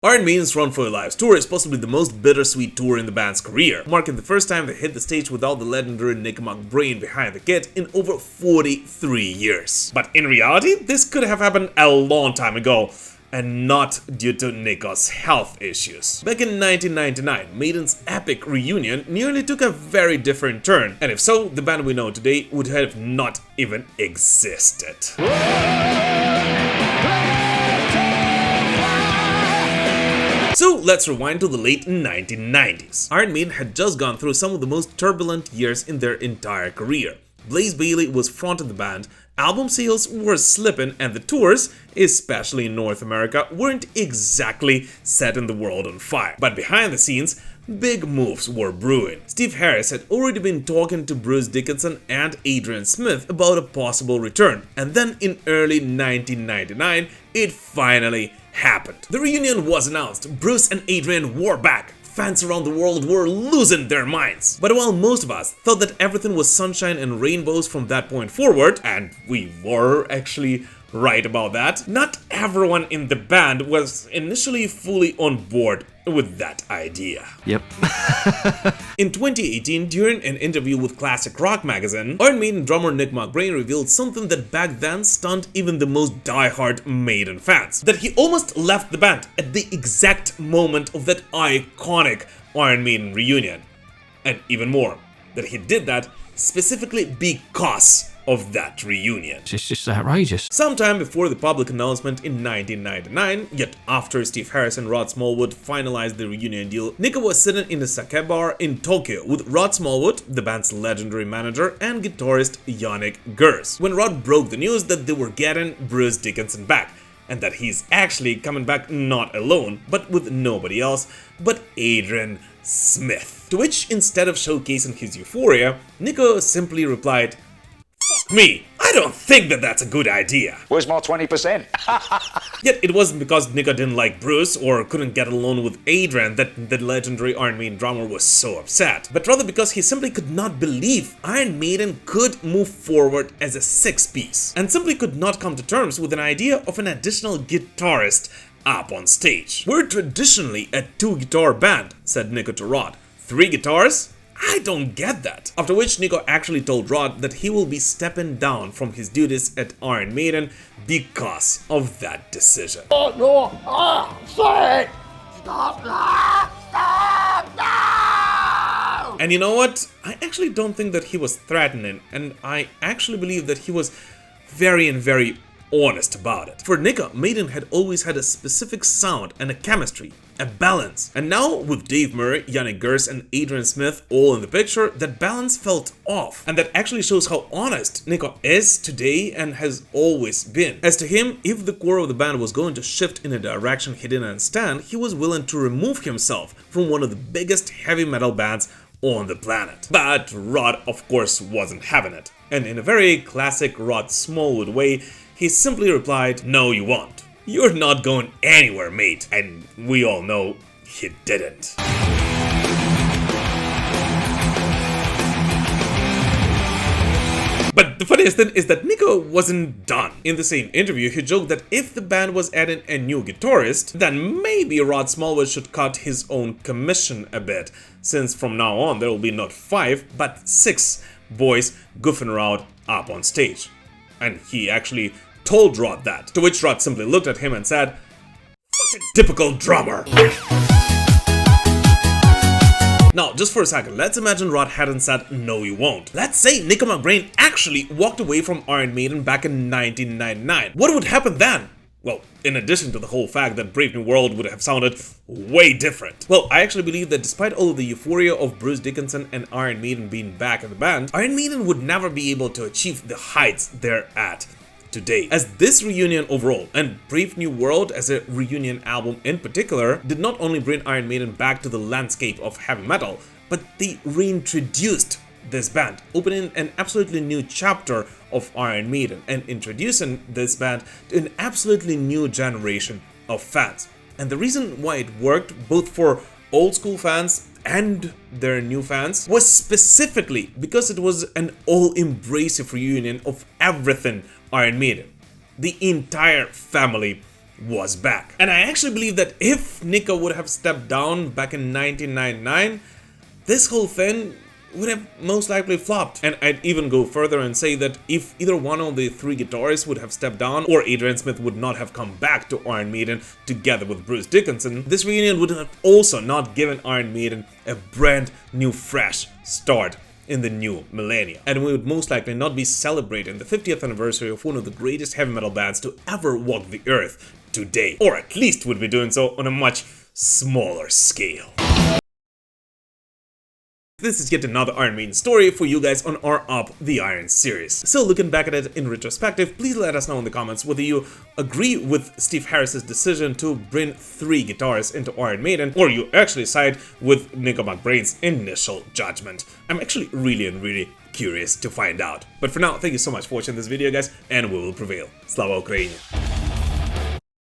Iron Maiden's Run for Your Lives tour is possibly the most bittersweet tour in the band's career, marking the first time they hit the stage without the legendary Nicko McBrain behind the kit in over 43 years. But in reality, this could have happened a long time ago, and not due to Nicko's health issues. Back in 1999, Maiden's epic reunion nearly took a very different turn, and if so, the band we know today would have not even existed. So let's rewind to the late 1990s. Iron Maiden had just gone through some of the most turbulent years in their entire career. Bayley was fronting the band, album sales were slipping, and the tours, especially in North America, weren't exactly setting the world on fire. But behind the scenes, big moves were brewing. Steve Harris had already been talking to Bruce Dickinson and Adrian Smith about a possible return, and then in early 1999, it finally happened. The reunion was announced, Bruce and Adrian were back. Fans around the world were losing their minds. But while most of us thought that everything was sunshine and rainbows from that point forward, and we were actually right about that, not everyone in the band was initially fully on board with that idea. Yep. In 2018, during an interview with Classic Rock magazine, Iron Maiden drummer Nicko McBrain revealed something that back then stunned even the most diehard Maiden fans. That he almost left the band at the exact moment of that iconic Iron Maiden reunion. And even more, that he did that specifically because of that reunion. It's just outrageous. Sometime before the public announcement in 1999, yet after Steve Harris and Rod Smallwood finalized the reunion deal, Nicko was sitting in a sake bar in Tokyo with Rod Smallwood, the band's legendary manager, and guitarist Yannick Gers, when Rod broke the news that they were getting Bruce Dickinson back, and that he's actually coming back not alone, but with nobody else but Adrian Smith. To which, instead of showcasing his euphoria, Nicko simply replied, "Fuck me, I don't think that that's a good idea." Where's my 20%? Yet it wasn't because Nicko didn't like Bruce or couldn't get along with Adrian that the legendary Iron Maiden drummer was so upset, but rather because he simply could not believe Iron Maiden could move forward as a six-piece, and simply could not come to terms with an idea of an additional guitarist up on stage. "We're traditionally a two-guitar band," said Nicko to Rod. "3 guitars? I don't get that." After which Nicko actually told Rod that he will be stepping down from his duties at Iron Maiden because of that decision. Oh, no! Oh, say it! Stop! Stop! No! And you know what? I actually don't think that he was threatening, and I actually believe that he was very honest about it. For Nicko, Maiden had always had a specific sound and a chemistry, a balance. And now, with Dave Murray, Yannick Gers, and Adrian Smith all in the picture, that balance felt off. And that actually shows how honest Nicko is today and has always been. As to him, if the core of the band was going to shift in a direction he didn't understand, he was willing to remove himself from one of the biggest heavy metal bands on the planet. But Rod, of course, wasn't having it. And in a very classic Rod Smallwood way, he simply replied, "No, you won't. You're not going anywhere, mate." And we all know he didn't. But the funniest thing is that Nicko wasn't done. In the same interview, he joked that if the band was adding a new guitarist, then maybe Rod Smallwood should cut his own commission a bit, since from now on there will be not 5, but 6 boys goofing around up on stage. And he actually told Rod that, to which Rod simply looked at him and said, "Fucking typical drummer." Now, just for a second, let's imagine Rod hadn't said, "No, you won't." Let's say Nicko McBrain actually walked away from Iron Maiden back in 1999. What would happen then? Well, in addition to the whole fact that Brave New World would have sounded way different. Well, I actually believe that despite all of the euphoria of Bruce Dickinson and Iron Maiden being back in the band, Iron Maiden would never be able to achieve the heights they're at today. As this reunion overall, and Brave New World as a reunion album in particular, did not only bring Iron Maiden back to the landscape of heavy metal, but they reintroduced this band, opening an absolutely new chapter of Iron Maiden and introducing this band to an absolutely new generation of fans. And the reason why it worked both for old school fans and their new fans was specifically because it was an all-embracive reunion of everything Iron Maiden. The entire family was back. And I actually believe that if Nicko would have stepped down back in 1999, this whole thing would have most likely flopped. And I'd even go further and say that if either one of the three guitarists would have stepped down, or Adrian Smith would not have come back to Iron Maiden together with Bruce Dickinson, this reunion would have also not given Iron Maiden a brand new fresh start in the new millennium. And we would most likely not be celebrating the 50th anniversary of one of the greatest heavy metal bands to ever walk the earth today. Or at least would be doing so on a much smaller scale. This is yet another Iron Maiden story for you guys on our Up the Iron series. So looking back at it in retrospective, please let us know in the comments whether you agree with Steve Harris's decision to bring 3 guitarists into Iron Maiden, or you actually side with Nicko McBrain's initial judgment. I'm actually really curious to find out. But for now, thank you so much for watching this video, guys, and we will prevail. Slava Ukraini!